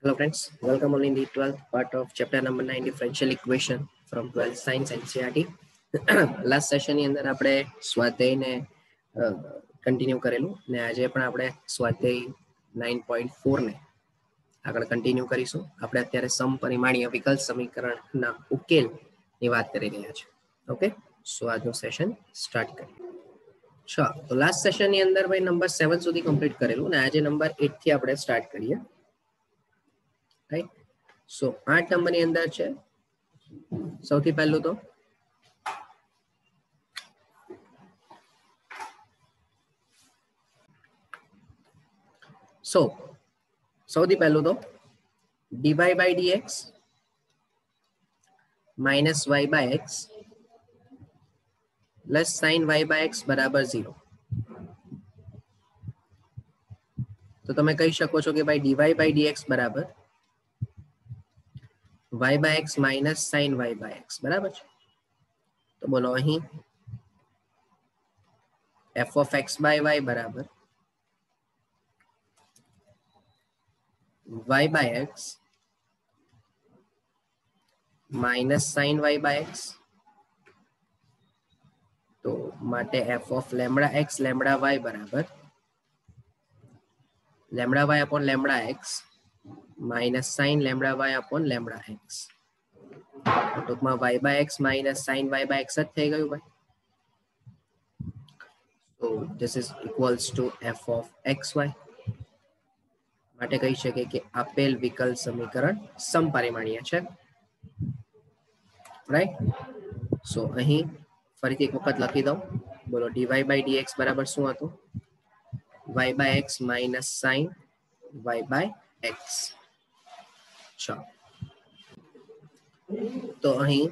Hello friends, welcome all in the 12th part of chapter number 9 differential equation from 12th science NCERT. Last સેશનની અંદર આપણે સ્વાધ્યાયને continue કરેલું ને આજે પણ આપણે સ્વાધ્યાય 9.4 ને આગળ કન્ટિન્યુ કરીશું. આપણે અત્યારે સમપરિમાણીય વિકલ સમીકરણના ઉકેલની વાત કરી રહ્યા છીએ. ઓકે, સો આજનું સેશન સ્ટાર્ટ કરીએ. અચ્છા, તો લાસ્ટ સેશનની અંદર ભાઈ નંબર 7 સુધી કમ્પ્લીટ કરેલું ને આજે નંબર 8 થી આપણે સ્ટાર્ટ કરીએ. રાઈટ, સો 8 નંબરની અંદર છે સૌથી પહેલું તો સૌથી પહેલું તો dy by dx minus y by x plus sin y by x બરાબર 0. તો તમે કહી શકો છો કે ભાઈ dy by dx બરાબર y by x minus sin y by x બરાબર છે. તો બોલો અહીં f of x by y બરાબર y by x minus sin y by x. તો માટે f of lambda x lambda y બરાબર lambda y upon lambda x minus sin lambda y upon lambda x. ટૂંકમાં y by x minus sin y by x જ થઈ ગયું ભાઈ. So this is equals to f of xy. માટે કહી શકે કે આપેલ વિકલ સમીકરણ સમપરિમાણીય છે. રાઈટ, સો અહીં ફરીથી એક વખત લખી દઉં. બોલો dy by dx બરાબર શું હતું? y by x minus sin y by x. ચાલો, તો અહીં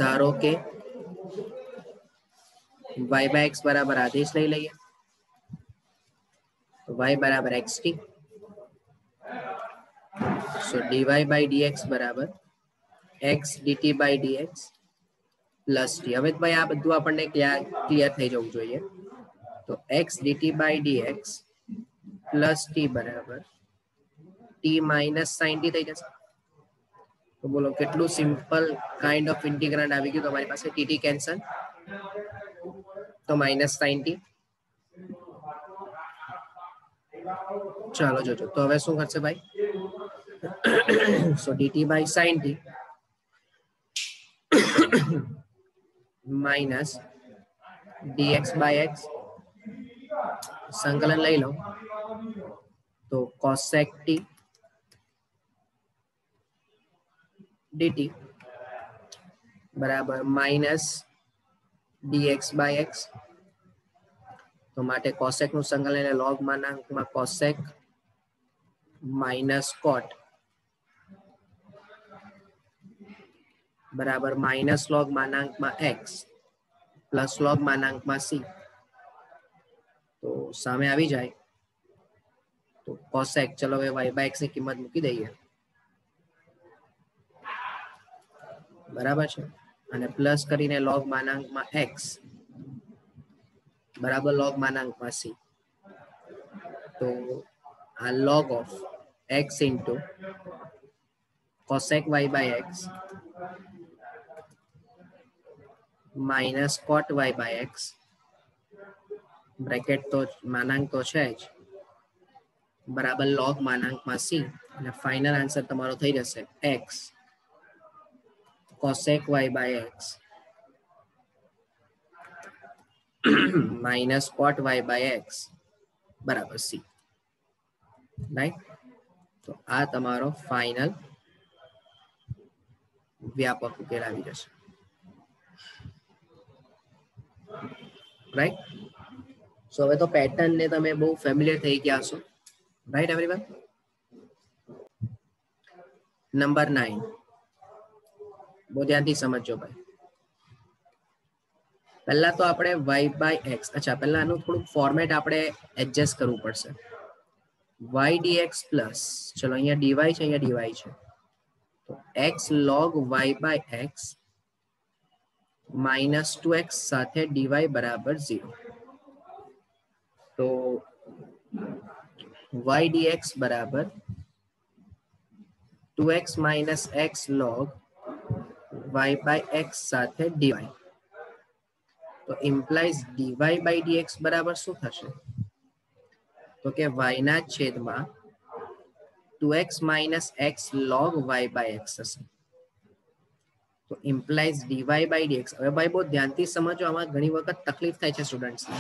ધારો કે y by x બરાબર આદેશ લઈ લઈએ. y બરાબર xt. So dy by dx બરાબર x dt by dx plus t. હવે ભાઈ આ બધું આપણને ક્લિયર થઈ જવું જોઈએ. તો x dt by dx plus t બરાબર t માઇનસ sin t થઈ જશે. તો બોલો કેટલું સિમ્પલ કાઇન્ડ ઓફ ઇન્ટિગ્રન્ટ આવી ગયું તમારી પાસે. tt કેન્સલ, તો માઇનસ sin t. ચાલો જોજો, તો હવે શું કરશે ભાઈ? સો dt by sin t minus dx by x સંકલન લઈ લો તો cosec t dt બરાબર માઇનસ dx by x. તો માટે cosec નું સંકલન એટલે log માનાંકમાં cosec માઇનસ cot બરાબર minus log માનાંકમાં x plus log માનાંકમાં c. તો સામે આવી જાય તો cosec, ચલો હવે y by x ની કિંમત મૂકી દઈએ બરાબર છે, અને પ્લસ કરીને log માનાંકમાં x બરાબર log માનાંકમાં c. તો આ log of x into cosec y by x minus cot y by x bracket તો માનાંક તો છે જ બરાબર log માનાંકમાં c. અને ફાઇનલ આન્સર તમારો થઈ જશે x cosec y by x minus cot y by x બરાબર c. રાઈટ, તો આ તમારો ફાઇનલ વ્યાપક ઉકેલ આવી જશે. રાઈટ, સો હવે તો પેટર્ન ને તમે બહુ ફેમિલિયર થઈ ગયા છો. Right everyone. નંબર 9 બહુ ધ્યાનથી સમજજો ભાઈ. પહેલા તો આપણે y by x, અચ્છા પહેલા આનું થોડુંક ફોર્મેટ આપણે એડજસ્ટ કરવું પડશે. y dx પ્લસ, ચલો અહીંયા dy છે, અહીંયા dy છે, તો x log y by x minus 2x સાથે dy બરાબર 0. તો y dx બરાબર 2x minus x log y by x સાથે dy. તો implies dy by dx બરાબર શું થશે? તો કે y ના છેદમાં 2x minus x log y by x થશે. તો implies dy by dx. હવે ભાઈ બહુ ધ્યાનથી સમજો, આમાં ઘણી વખત તકલીફ થાય છે સ્ટુડન્ટ્સને.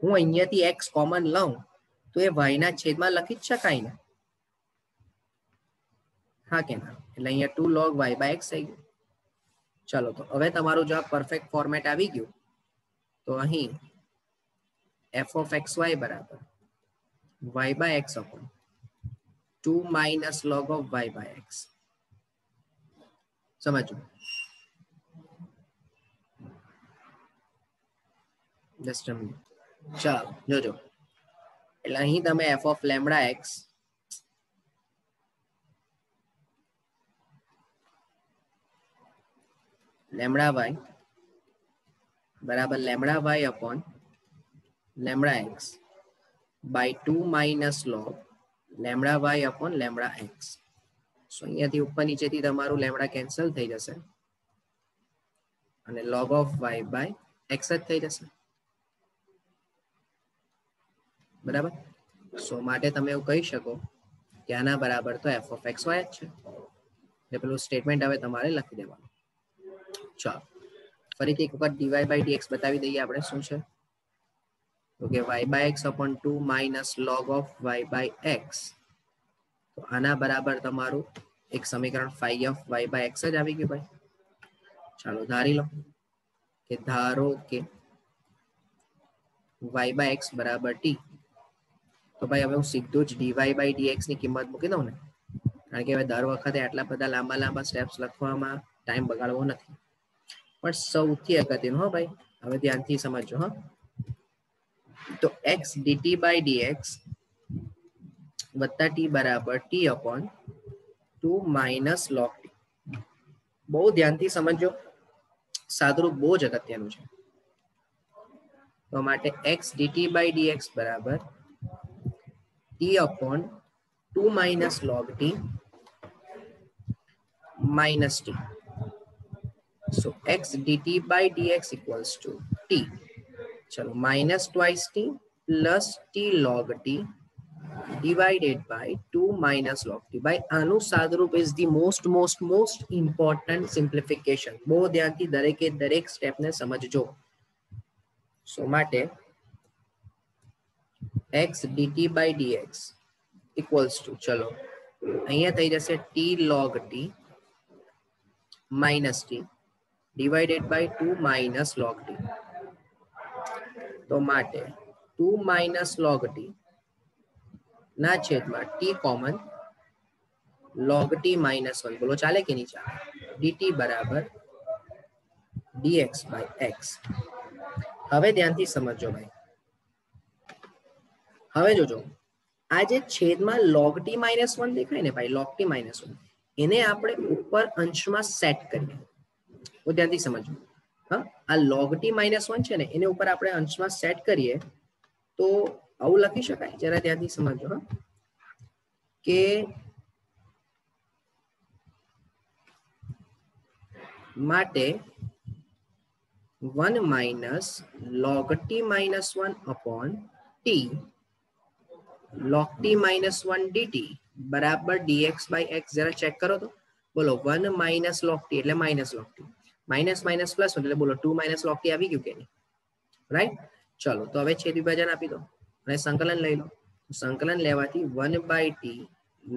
હું અહીંયાથી x કોમન લઉં તો એ y ના છેદમાં લખી જ શકાય ને, હા કે ના? એટલે અહીંયા 2 log y by x થઈ ગયું. ચાલો, તો હવે તમારું જો આ પરફેક્ટ ફોર્મેટ આવી ગયું તો અહીં f of xy બરાબર y by x upon 2 minus log of y by x. સમજો, જસ્ટ a minute. ચાલો જોજો, એટલે અહીં તમે f of lambda x lambda y બરાબર lambda y upon lambda x by 2 minus log lambda y upon lambda x. સો અહીંયાથી ઉપર નીચેથી તમારું lambda કેન્સલ થઈ જશે અને log of y by x જ થઈ જશે. બરાબર? સો માટે તમે એવું કહી શકો કે આના બરાબર તો f of xy જ છે. એટલે પેલું સ્ટેટમેન્ટ હવે તમારે લખી દેવાનું. ચાલો ફરીથી એક વખત dy by dx બતાવી દઈએ આપણે શું છે. તો કે y by x upon 2 minus log of y by x. તો આના બરાબર તમારું એક સમીકરણ phi of y by x જ આવી ગયું ભાઈ. ચાલો ધારી લો કે ધારો કે y by x બરાબર t. તો ભાઈ હવે હું સીધું જ dy by dx ની કિંમત મૂકી દઉં ને, કારણ કે હવે દર વખતે આટલા બધા લાંબા સ્ટેપ્સ લખવામાં ટાઈમ બગાડવો નથી. પણ સૌથી અગત્યનું, હો ભાઈ હવે ધ્યાનથી સમજો. હા, તો x dt by dx વત્તા t બરાબર t upon 2 minus log t. બહુ ધ્યાનથી સમજો, સાદુરૂપ બહુ જ અગત્યનું છે. તો માટે x dt by dx બરાબર t upon 2 minus log t minus t. So x dt by dx equals to t. चलो minus twice t plus t log t divided by 2 minus log t. by આનું સાદુરૂપ is the most important simplification. બહુ ધ્યાનથી દરેક સ્ટેપને સમજજો. સો માટે x dt by dx equals to, ચલો અહીંયા થઈ જશે t log t minus t divided by 2 minus log t. તો માટે 2 minus log t ના છેદમાં t common log t minus 1. બોલો ચાલે કે નહીં ચાલે? dt બરાબર dx by x. હવે ધ્યાનથી સમજજો ભાઈ. હવે જોજો, આ જે છેદમાં log t minus 1 દેખાય ને ભાઈ, log t minus 1, એને આપણે ઉપર અંશમાં સેટ કરીએ. તો ધ્યાનથી સમજજો. હા, આ log t minus 1 છે ને, એને ઉપર આપણે અંશમાં સેટ કરીએ તો આવું લખી શકાય. જરા ધ્યાનથી સમજજો. હા, કે માટે 1 minus log t minus 1 upon t log t minus 1 dt બરાબર dx by x. જરા ચેક કરો તો. બોલો 1 minus log t એટલે minus log t, minus minus plus 1 એટલે બોલો 2 minus log t આવી ગયું કે નહીં? રાઈટ. ચલો તો હવે છેદ વિભાજન આપી દો અને સંકલન લઈ લો. સંકલન લેવાથી 1 by t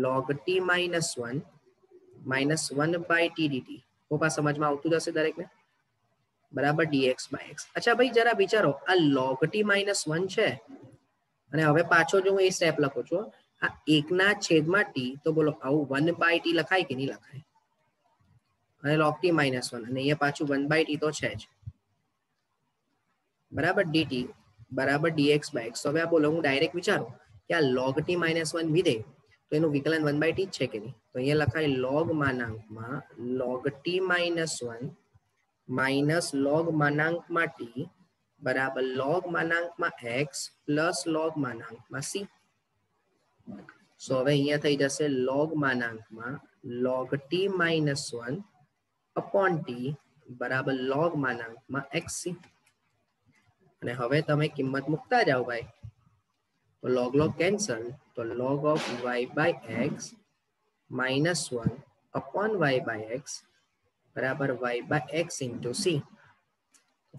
log t minus 1 minus 1 by t dt. COPA સમજમાં આવતું જશે દરેકને? બરાબર dx by x. અચ્છા ભાઈ જરા વિચારો, આ log t minus 1 છે અને હવે પાછો જો હું એ સ્ટેપ લખું છું, આ 1 ના છેદમાં t, તો બોલો આવું 1 by t લખાય કે નહીં લખાય? અને log t minus 1 અને અહીંયા પાછું 1 by t તો છે જ. બરાબર dt બરાબર dx by x. તો હવે આ બોલો હું ડાયરેક્ટ વિચારું કે આ log t minus 1 વિધેય, તો એનું વિકલન 1 by t જ છે કે નહીં? તો અહીંયા લખાય log માનાંકમાં log t minus 1 minus log માનાંકમાં t બરાબર log માનાંકમાં x plus log માનાંકમાં c. સો હવે અહીંયા થઈ જશે log માનાંકમાં log t minus 1 upon t બરાબર log માનાંકમાં xc. અને હવે તમે કિંમત મૂકતા જાઓ ભાઈ, તો log log કેન્સલ, તો log of y by x minus 1 upon y by x બરાબર y by x into c.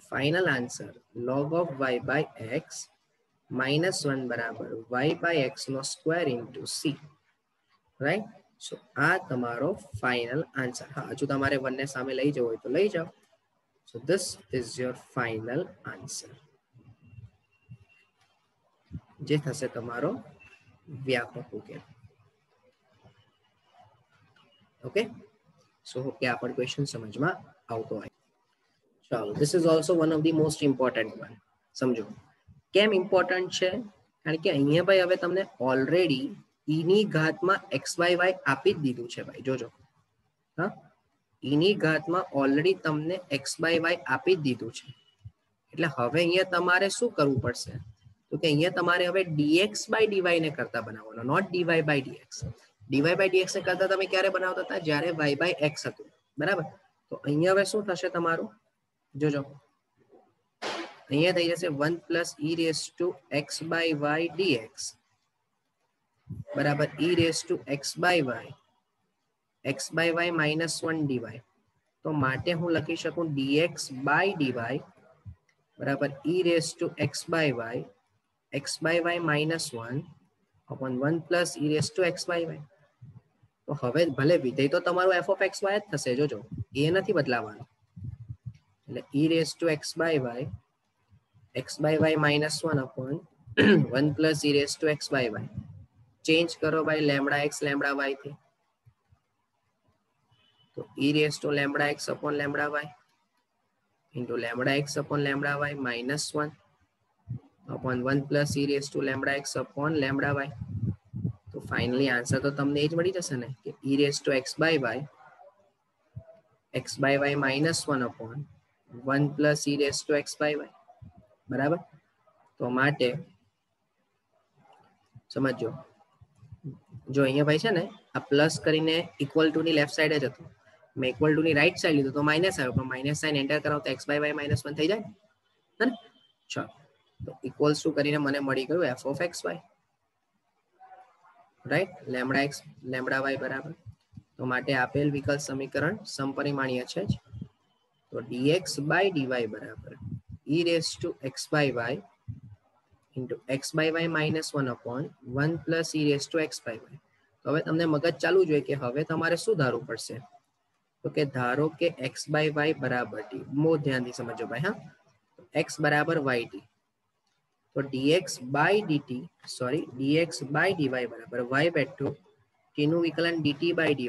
Final answer log of y by x minus 1 બરાબર y by x નો square into c. Right? So આ તમારો final answer. હા, હજુ તમારે 1 ને સામે લઈ જવું હોય તો લઈ જાઓ. So this is your final answer. જે થશે તમારો વ્યાપક ઉકેલ. ઓકે, સો કે આ પણ ક્વેશ્ચન સમજમાં આવતો હોય. ચાલો, this is also one of the most important one. સમજો કેમ ઇમ્પોર્ટન્ટ છે? કારણ કે અહીંયા ભાઈ હવે તમને ઓલરેડી e ની ઘાતમાં xy આપી જ દીધું છે ભાઈ. જોજો, હા, e ની ઘાતમાં ઓલરેડી તમને xy આપી જ દીધું છે. એટલે હવે અહીંયા તમારે શું કરવું પડશે? તો કે અહીંયા તમારે હવે dx by dy ને કરતા બનાવવાનો, not dy by dx. dy by dx ને કરતા તમે ક્યારે બનાવતા હતા? જ્યારે y by x હતું, બરાબર? તો અહીંયા હવે શું થશે તમારું? જોજો, અહીંયા થઈ જશે 1 plus e raised to x by y dx બરાબર e raised to x by y minus 1 dy. તો માટે હું લખી શકું dx by dy બરાબર e raised to x by y minus 1 upon 1 plus e raised to x by y. તો હવે ભલે વિધેય તો તમારું f of x y જ થશે. જોજો, એ નથી બદલાવાનું. એટલે e raised to x by y minus 1 upon 1 plus e raised to x by y. Change કરો ભાઈ લેમ્બડા x લેમ્બડા y થી. તો e raised to lambda x upon lambda y into lambda x upon lambda y minus 1 upon 1 plus e raised to lambda x upon lambda y. તો finally answer તો તમને એ જ મળી જશે ને કે e raised to x by y minus 1 upon 1 plus e raised to x by y. બરાબર? તો માટે સમજો, જો અહીંયા ભાઈ છે ને આ પ્લસ કરીને ઇક્વલ ટુ ની લેફ્ટ સાઈડ જ હતું. મેં ઇક્વલ ટુ ની રાઈટ સાઈડ લીધું તો માઇનસ આવ્યો, પણ માઇનસ સાઇન એન્ટર કરાવો તો x by y minus 1 થઈ જાય ને. ચાલો, તો ઇક્વલ્સ ટુ કરીને મને મળી ગયું f of x y. Right? Lambda x lambda y બરાબર. તો માટે આપેલ વિકલ્પ સમીકરણ સમપરિમાણીય છે જ. તો dx by dy બરાબર e raised to x by y into x by y minus 1 upon 1 plus e raised to x by y. તો હવે તમને મગજ ચાલુ જોઈએ કે હવે તમારે શું ધારવું પડશે? તો કે ધારો કે x by y બરાબર t. બહુ ધ્યાનથી સમજો ભાઈ. હા, x બરાબર yt. તો dx by dt dx by dy બરાબર y back to t નું વિકલન dt by dy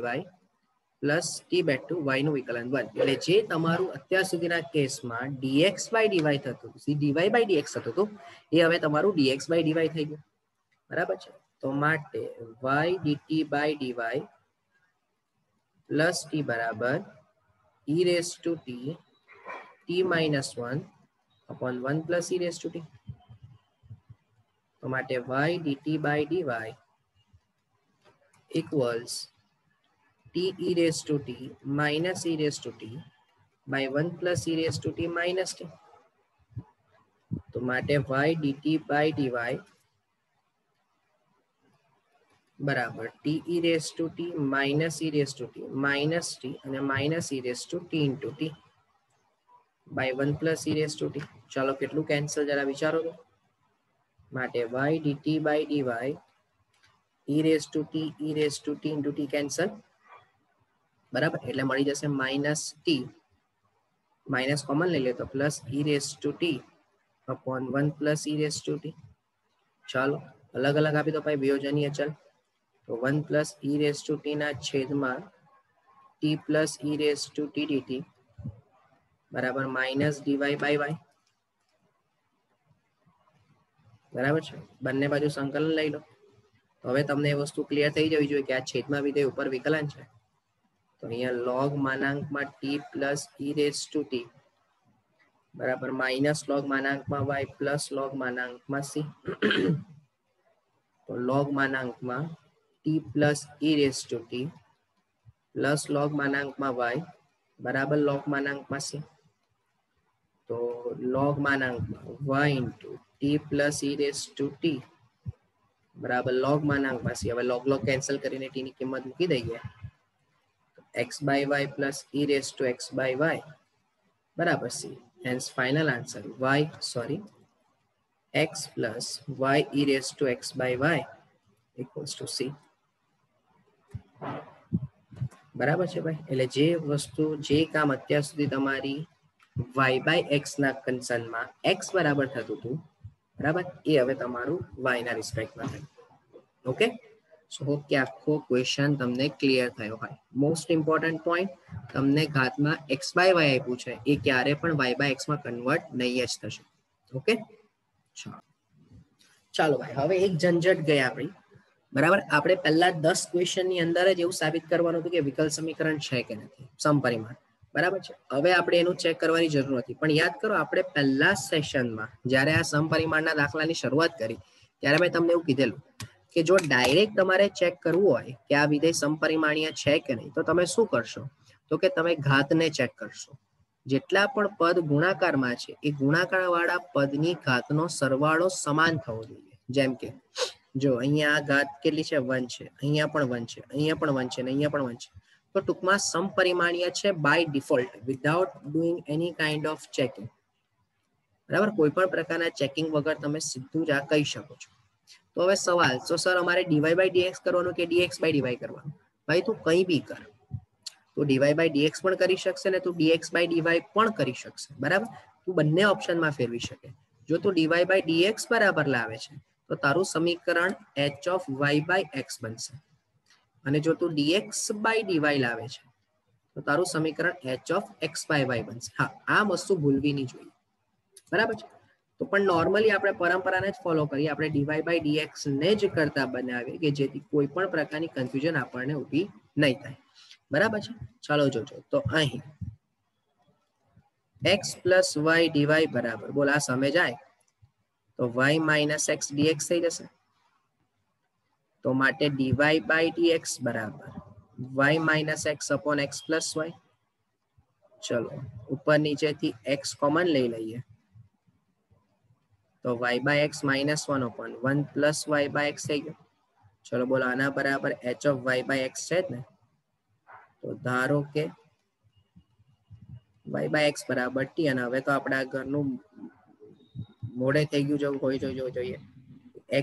plus t back to y નું વિકલન 1. એટલે જે તમારું અત્યાર સુધીના કેસમાં dx by dy થતું હતું, dy by dx થતું હતું, એ હવે તમારું dx by dy થઈ ગયું. બરાબર છે? તો માટે y dt by dy plus t બરાબર e raised to t minus 1 upon 1 plus e raised to t. તો માટે y dt by dy equals t e raised to t minus e raised to t by 1 plus e raised to t minus t. તો માટે y dt by dy બરાબર t e raised to t minus e raised to t minus t અને minus e raised to t into t by 1 plus e raised to t. ચાલો કેટલું cancel જરા વિચારો તો. માટે y dt by dy e raised to t into t cancel. બરાબર? એટલે મળી જશે માઇનસ t, માઇનસ કોમન લઈ લે તો plus e raised to t upon 1 plus e raised to t. ચાલો અલગ અલગ આપી દો ભાઈ વિયોજનીય ચલ. તો 1 plus e raised to t ના છેદમાં t plus e raised to t dt બરાબર માઇનસ dy by y. બરાબર છે? બંને બાજુ સંકલન લઈ લો. તો હવે તમને એ વસ્તુ ક્લિયર થઈ જવી જોઈએ કે આ છેદમાં વિધેય ઉપર વિકલન છે. તો અહીંયા log માનાંકમાં t plus e raised to t બરાબર માઇનસ log માનાંકમાં y પ્લસ log માનાંકમાં c. તો log માનાંકમાં t plus e raised to t plus log માનાંકમાં y બરાબર લોગ માનાંકમાં c. તો લોગ માનાંકમાં y into t plus e raise to t બરાબર લોગ માનાંકમાં c. હવે લોગ લોગ કેન્સલ કરીને t ની કિંમત મૂકી દઈએ. x by y plus e raised to x by y બરાબર c. Hence final answer x plus y e raised to x by y equals to c. બરાબર છે ભાઈ. એટલે જે વસ્તુ જે કામ અત્યાર સુધી તમારી y by x ના કન્સર્નમાં x બરાબર થતું હતું બરાબર એ હવે તમારું y ના રિસ્પેક્ટમાં થયું. ઓકે, સો હોપ કે આખો ક્વેશ્ચન તમને ક્લિયર થયો હોય. મોસ્ટ ઇમ્પોર્ટન્ટ પોઈન્ટ, તમને ઘાતમાં x by y આપ્યું છે એ ક્યારે પણ y by x માં કન્વર્ટ નહીં જ થશે. ઓકે, ચાલો ભાઈ હવે એક ઝંઝટ ગઈ આપણી. બરાબર, આપણે પહેલા 10 ક્વેશ્ચન ની અંદર જ એવું સાબિત કરવાનું હતું કે વિકલ સમીકરણ છે કે નથી સમપરિમાણ. બરાબર છે, હવે આપણે એનું ચેક કરવાની જરૂર નથી. પણ યાદ કરો આપણે પહેલા સેશનમાં જ્યારે આ સમપરિમાણના દાખલાની શરૂઆત કરી ત્યારે મેં તમને એવું કીધેલું કે જો ડાયરેક્ટ તમારે ચેક કરવું હોય કે આ વિધેય સમપરિમાણીય છે કે નહીં તો તમે શું કરશો, તો કે તમે ઘાતને ચેક કરશો. જેટલા પણ પદ ગુણાકારમાં છે એ ગુણાકાર વાળા પદની ઘાતનો સરવાળો સમાન થવો જોઈએ. જેમ કે જો અહીંયા ઘાત કેટલી છે 1 છે, અહીંયા પણ 1 છે, અહીંયા પણ 1 છે અને અહીંયા પણ 1 છે. તો ટૂંકમાં સમપરિમાણીય છે by default without doing any kind of checking. બરાબર, કોઈ પણ પ્રકારના ચેકિંગ વગર તમે સીધું જ આ કહી શકો છો. તો હવે સવાલ, તો સર અમારે dy by dx કરવાનું કે dx by dy કરવાનું? ભાઈ તું કંઈ બી કર, તું dy by dx પણ કરી શકશે ને તું dx by dy પણ કરી શકશે. બરાબર, તું બંને ઓપ્શનમાં ફેરવી શકે. જો તું dy by dx બરાબર લાવે છે તો તારું સમીકરણ h of y by x બનશે. અને જો તું dx by dy લાવે છે તો તારું સમીકરણ h of x by y બનશે. હા, આ વસ્તુ ભૂલવી નહીં જોઈએ. બરાબર છે, તો પણ નોર્મલી આપણે પરંપરાને જ ફોલો કરીએ, આપણે dy by dx ને જ કરતા બનાવીએ કે જેથી કોઈ પણ પ્રકારની કન્ફ્યુઝન આપણને ઊભી નહીં થાય. બરાબર છે, ચાલો જોજો. તો અહીં x plus y dy બરાબર, બોલ આ સામે જાય તો y minus x dx થઈ જશે. તો માટે dy by dx બરાબર y minus x upon x plus y. ચલો ઉપર નીચેથી x કોમન લઈ લઈએ તો y by x minus 1 upon 1 plus y by x થઈ ગયો. ચલો બોલો આના બરાબર h of y by x છે જ ને. તો ધારો કે y by x બરાબર t. અને હવે તો આપણા ઘરનું મોડે થઈ ગયું જેવું હોય જોઈએ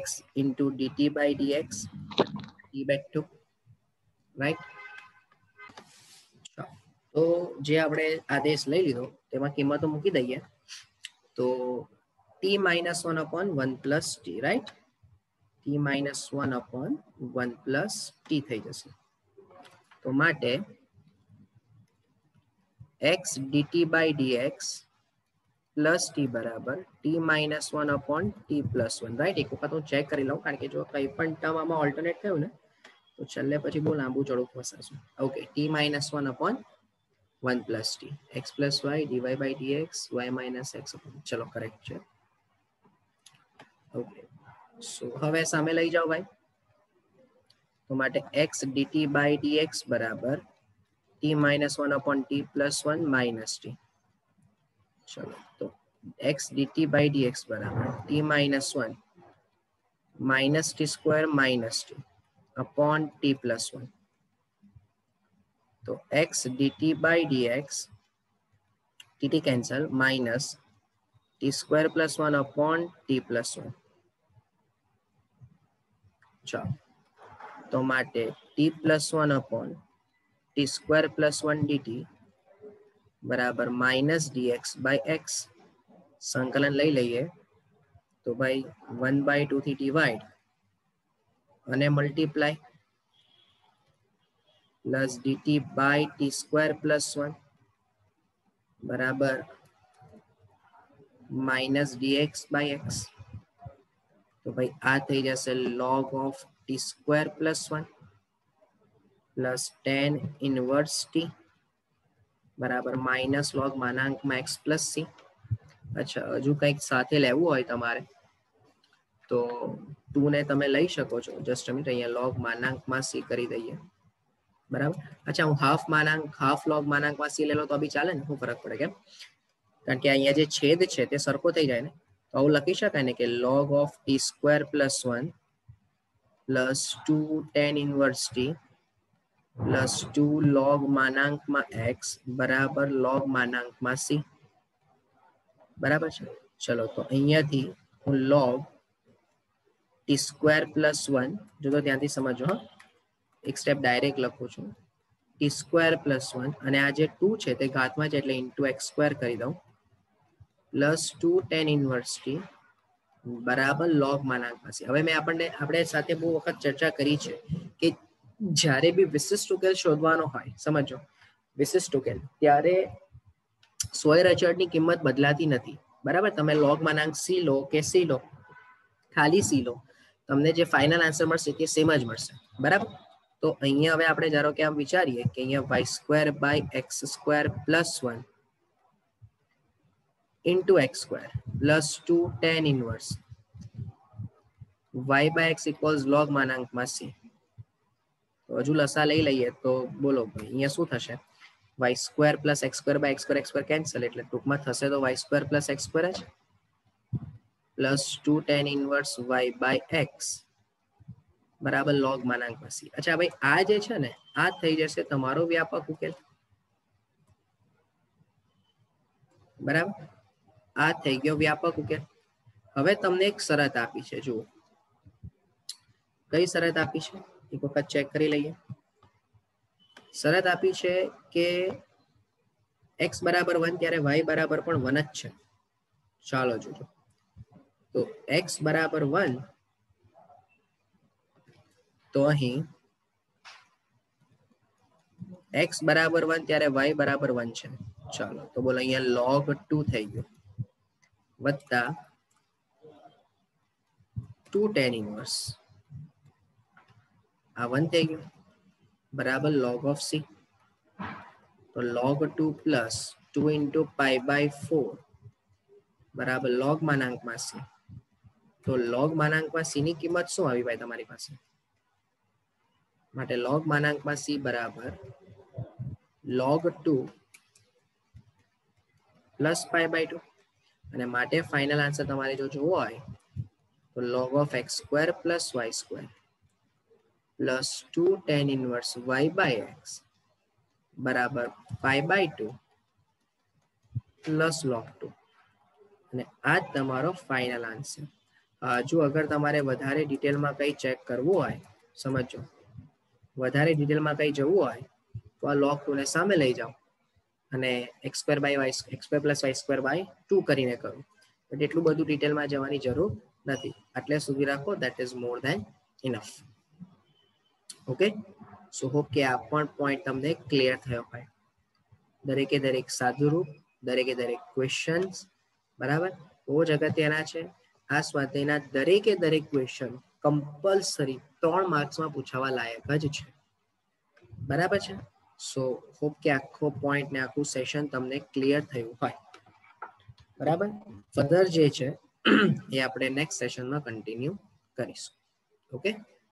x into dt by dx t back to right. તો જે આપણે આદેશ લઈ લીધો તેમાં કિંમતો મૂકી દઈએ તો t minus 1 upon 1 plus t right. t minus 1 upon 1 plus t થઈ જશે. તો માટે x dt by dx plus t બરાબર t minus 1 upon t plus 1 right. એક વખત હું ચેક કરી લઉં કારણ કે જો કંઈ પણ ટર્મ આમાં ઓલ્ટરનેટ થયું ને તો છેલ્લે પછી બહુ લાંબુ ચડું ફસાશું. Okay, t minus 1 upon 1 plus t x plus y dy by dx y minus x upon. ચલો કરેક્ટ છે. ઓકે, સો હવે સામે લઈ જાઓ ભાઈ. તો માટે x dt by dx બરાબર t minus 1 upon t plus 1 minus t. ચલો તો x dt by dx બરાબર t minus 1 minus t square minus t upon t plus 1. તો x dt by dx tt cancel minus t square plus 1 upon t plus 1. ચાલો તો માટે t plus 1 upon t square plus 1 dt બરાબર minus dx by x. સંકલન લઈ લઈએ તો ભાઈ 1/2 થી ડિવાઈડ અને multiply plus dt by t square plus 1 બરાબર minus dx by x. તો ભાઈ આ થઈ જશે log of t square plus 1 plus tan inverse t બરાબર minus log માનાંકમાં x plus c. અચ્છા, હજુ કંઈક સાથે લેવું હોય તમારે તો 2 ને તમે લઈ શકો છો. જસ્ટ મિનિટ, અહીંયા log માનાંકમાં c કરી દઈએ બરાબર. અચ્છા હું હાફ લોગ માનાંકમાં c લેલો તો બી ચાલે ને, શું ફરક પડે? કેમ? કારણ કે અહીંયા જે છેદ છે તે સરખો થઈ જાય ને, તો આવું લખી શકાય ને કે log of t square plus 1 plus 2 tan inverse t plus 2 log માનાંકમાં x બરાબર log માનાંકમાં c. બરાબર છે. ચલો તો અહીંયાથી હું log t square plus 1, જો તો ત્યાંથી સમજો, હા, એક સ્ટેપ ડાયરેક્ટ લખું છું, t square plus 1 અને આ જે 2 છે તે ઘાતમાં છે એટલે into x square કરી દઉં પ્લસ 2 tan inverse t બરાબર log માનાંકમાં c. હવે મેં આપણે સાથે બહુ વખત ચર્ચા કરી છે કે જ્યારે બી વિશિષ્ટ ઉકેલ શોધવાનો હોય, સમજો વિશિષ્ટ ઉકેલ, ત્યારે સ્વયં અચળની કિંમત બદલાતી નથી. બરાબર. તમે log માનાંક c લો કે c લો, ખાલી c લો, તમને જે ફાઇનલ આન્સર મળશે તે સેમ જ મળશે. બરાબર. તો અહીંયા હવે આપણે ધારો કે આમ વિચારીએ કે અહીંયા y square by x square plus 1 into x square plus 2 tan inverse y by x equals log માનાંકમાં c. તો હજુ લસા લઈ લઈએ તો બોલો ભાઈ અહીંયા શું થશે? y square plus x square by x square cancel, એટલે ટૂંકમાં થશે તો y square plus x square જ plus 2 tan inverse y by x બરાબર log માનાંકમાં c. અચ્છા ભાઈ આ જે છે ને આ થઈ જશે તમારો વ્યાપક ઉકેલ. બરાબર. આ થઈ ગયો વ્યાપક ઉકેલ. હવે તમને એક શરત આપી છે, જુઓ કઈ શરત આપી છે એક વખત ચેક કરી લઈએ. શરત આપી છે કે x બરાબર 1 ત્યારે y બરાબર પણ 1 જ છે. ચાલો જોજો. તો x બરાબર 1 તો અહીં x બરાબર 1 ત્યારે y બરાબર 1 છે. ચાલો તો બોલો અહીંયા log 2 થઈ ગયું વત્તા 2 tan inverse આ 1 થઈ ગયું બરાબર log of c. તો log 2 plus 2 into pi by 4 બરાબર log માનાંકમાં c. તો log માનાંકમાં c ની કિંમત શું આવી ભાઈ તમારી પાસે? માટે log માનાંકમાં c બરાબર log 2 plus pi by 2 અને માટે ફાઇનલ આન્સર તમારે જો જોવો હોય તો log of x square plus y square plus 2 tan inverse y by x બરાબર pi by 2 plus log 2 અને આ જ તમારો ફાઇનલ આન્સર. જો અગર તમારે વધારે ડિટેલમાં કંઈ ચેક કરવું હોય, સમજો વધારે ડિટેલમાં કંઈ જવું હોય તો આ log 2 ને સામે લઈ જાઓ અને x square plus y square by 2 કરીને કરો. બટ એટલું બધું ડિટેલમાં જવાની જરૂર નથી. આટલે સુધી રાખો, that is more than enough. Okay. So hope કે આ પણ પોઈન્ટ તમને ક્લિયર થયો હોય. દરેકે દરેક સાદુરૂપ, દરેકે દરેક ક્વેશ્ચન્સ બરાબર બહુ જ અગત્યના છે. આ સ્વાધ્યાયના દરેકે દરેક ક્વેશ્ચન કમ્પલસરી 3 માર્ક્સમાં પૂછાવા લાયક જ છે. બરાબર છે. સો હોપ કે આખો પોઈન્ટ ને આખું સેશન તમને ક્લિયર થયું હોય. બરાબર. ફર્ધર જે છે એ આપણે નેક્સ્ટ સેશનમાં કન્ટિન્યુ કરીશું. ઓકે.